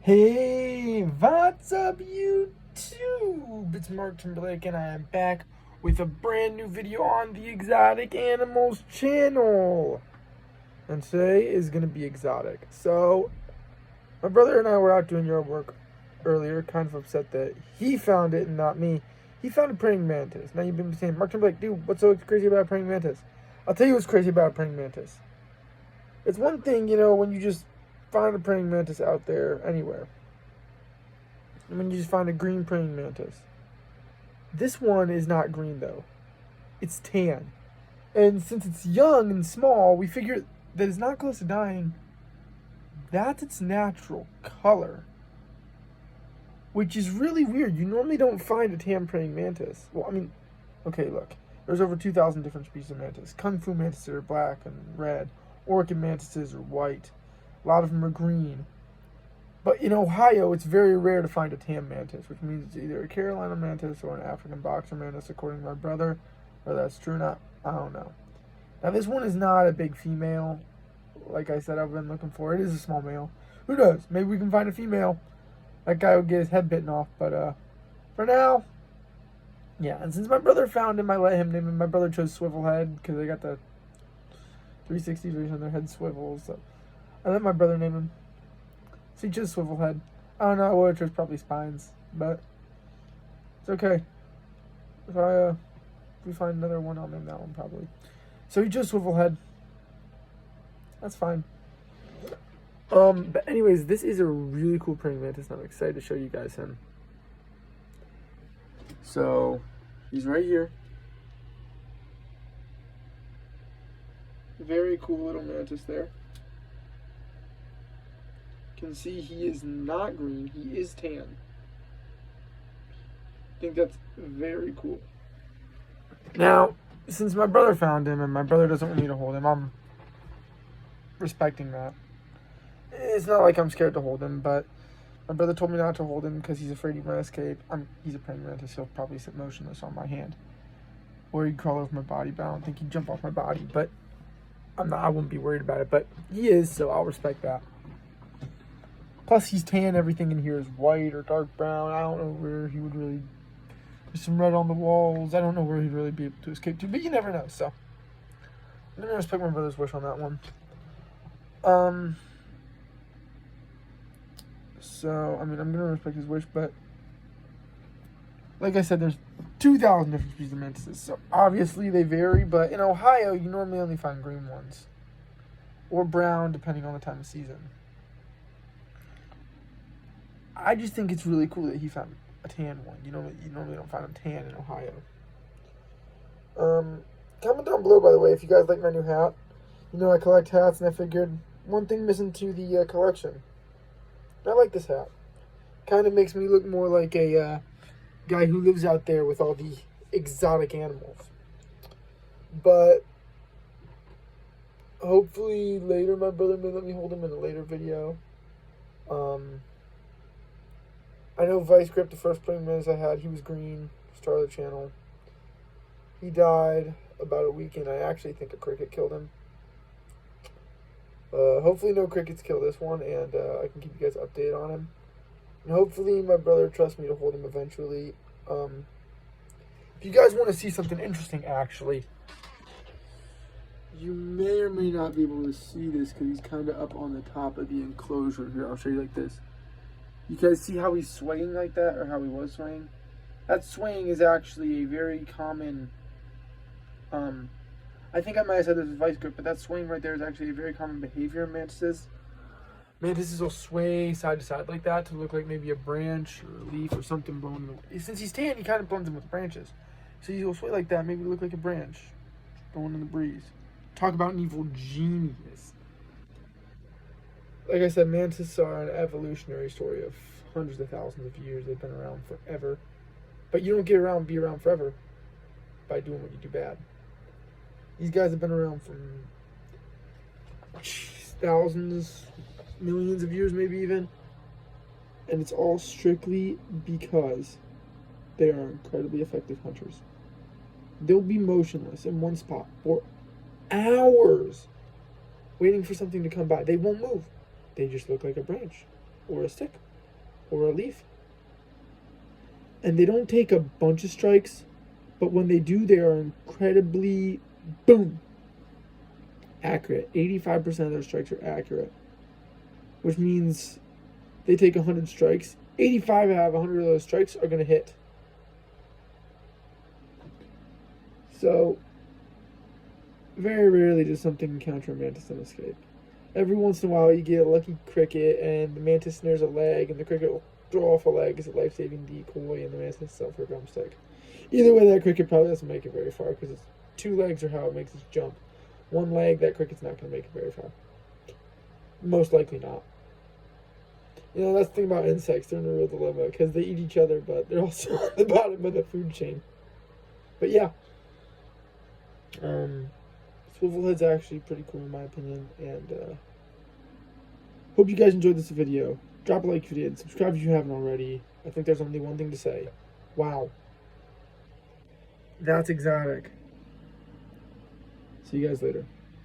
Hey, what's up YouTube? It's Mark Timberlake and I am back with a brand new video on the Exotic Animals channel. And today is going to be exotic. So, my brother and I were out doing yard work earlier, kind of upset that he found it and not me. He found a praying mantis. Now you've been saying, Mark Timberlake, dude, what's so crazy about a praying mantis? I'll tell you what's crazy about a praying mantis. It's one thing, when you just find a praying mantis out there anywhere. And when you just find a green praying mantis. This one is not green though. It's tan. And since it's young and small, we figure that it's not close to dying. That's its natural color. Which is really weird. You normally don't find a tan praying mantis. Well, okay, look. There's over 2,000 different species of mantis. Kung Fu mantises are black and red. Orchid mantises are white. A lot of them are green. But in Ohio, it's very rare to find a tan mantis, which means it's either a Carolina mantis or an African boxer mantis, according to my brother. Whether that's true or not, I don't know. Now, this one is not a big female. Like I said, I've been looking for. It is a small male. Who knows? Maybe we can find a female. That guy would get his head bitten off. But for now, yeah. And since my brother found him, I let him name him. My brother chose Swivelhead because they got the 360 degrees on their head swivels. So I let my brother name him. So he chose Swivelhead. I don't know, I would have chose probably Spines, but it's okay. If we find another one, I'll name that one probably. So he chose Swivelhead. That's fine. But anyways, this is a really cool praying mantis, and I'm excited to show you guys him. So he's right here. Very cool little mantis there. Can see he is not green, he is tan. I think that's very cool. Now, since my brother found him and my brother doesn't want me to hold him, I'm respecting that. It's not like I'm scared to hold him, but my brother told me not to hold him because he's afraid he might escape. He's a praying mantis, so he'll probably sit motionless on my hand. Or he'd crawl over my body, but I don't think he'd jump off my body. But I wouldn't be worried about it, but he is, so I'll respect that. Plus, he's tan. Everything in here is white or dark brown. I don't know where he would really... There's some red on the walls. I don't know where he'd really be able to escape to, but you never know, so... I'm going to respect my brother's wish on that one. I'm going to respect his wish, but... Like I said, there's 2,000 different species of mantises, so obviously they vary, but in Ohio, you normally only find green ones. Or brown, depending on the time of season. I just think it's really cool that he found a tan one. You normally don't find them tan in Ohio. Comment down below, by the way, if you guys like my new hat. I collect hats, and I figured one thing missing to the collection. I like this hat. Kind of makes me look more like a guy who lives out there with all the exotic animals. But hopefully later my brother may let me hold him in a later video. I know Vice Grip, the first praying mantis I had, he was green, star of the channel. He died about a week, and I actually think a cricket killed him. Hopefully no crickets kill this one, and I can keep you guys updated on him. And hopefully my brother trusts me to hold him eventually. If you guys want to see something interesting, actually, you may or may not be able to see this because he's kind of up on the top of the enclosure. Here, I'll show you like this. You guys see how he's swaying like that, or how he was swaying? That swaying is actually a very common, I think I might have said this with Vice Grip, but that swaying right there is actually a very common behavior in mantises. Mantises will sway side to side like that to look like maybe a branch or a leaf or something blown in the... Since he's tan, he kind of blends in with branches. So he'll sway like that, maybe look like a branch blowing in the breeze. Talk about an evil genius. Like I said, mantises are an evolutionary story of hundreds of thousands of years. They've been around forever. But you don't be around forever by doing what you do bad. These guys have been around for thousands, millions of years, maybe even. And it's all strictly because they are incredibly effective hunters. They'll be motionless in one spot for hours waiting for something to come by. They won't move. They just look like a branch or a stick or a leaf. And they don't take a bunch of strikes, but when they do, they are incredibly, boom, accurate. 85% of their strikes are accurate, which means they take 100 strikes. 85 out of 100 of those strikes are going to hit. So, very rarely does something encounter a mantis and escape. Every once in a while, you get a lucky cricket, and the mantis snares a leg, and the cricket will throw off a leg as a life-saving decoy, and the mantis itself for a drumstick. Either way, that cricket probably doesn't make it very far, because its 2 legs are how it makes its jump. 1 leg, that cricket's not going to make it very far. Most likely not. You know, that's the thing about insects. They're in a real dilemma, because they eat each other, but they're also on the bottom of the food chain. But yeah. Swivelhead's actually pretty cool in my opinion, and hope you guys enjoyed this video. Drop a like if you did, subscribe if you haven't already. I think there's only one thing to say. Wow. That's exotic. See you guys later.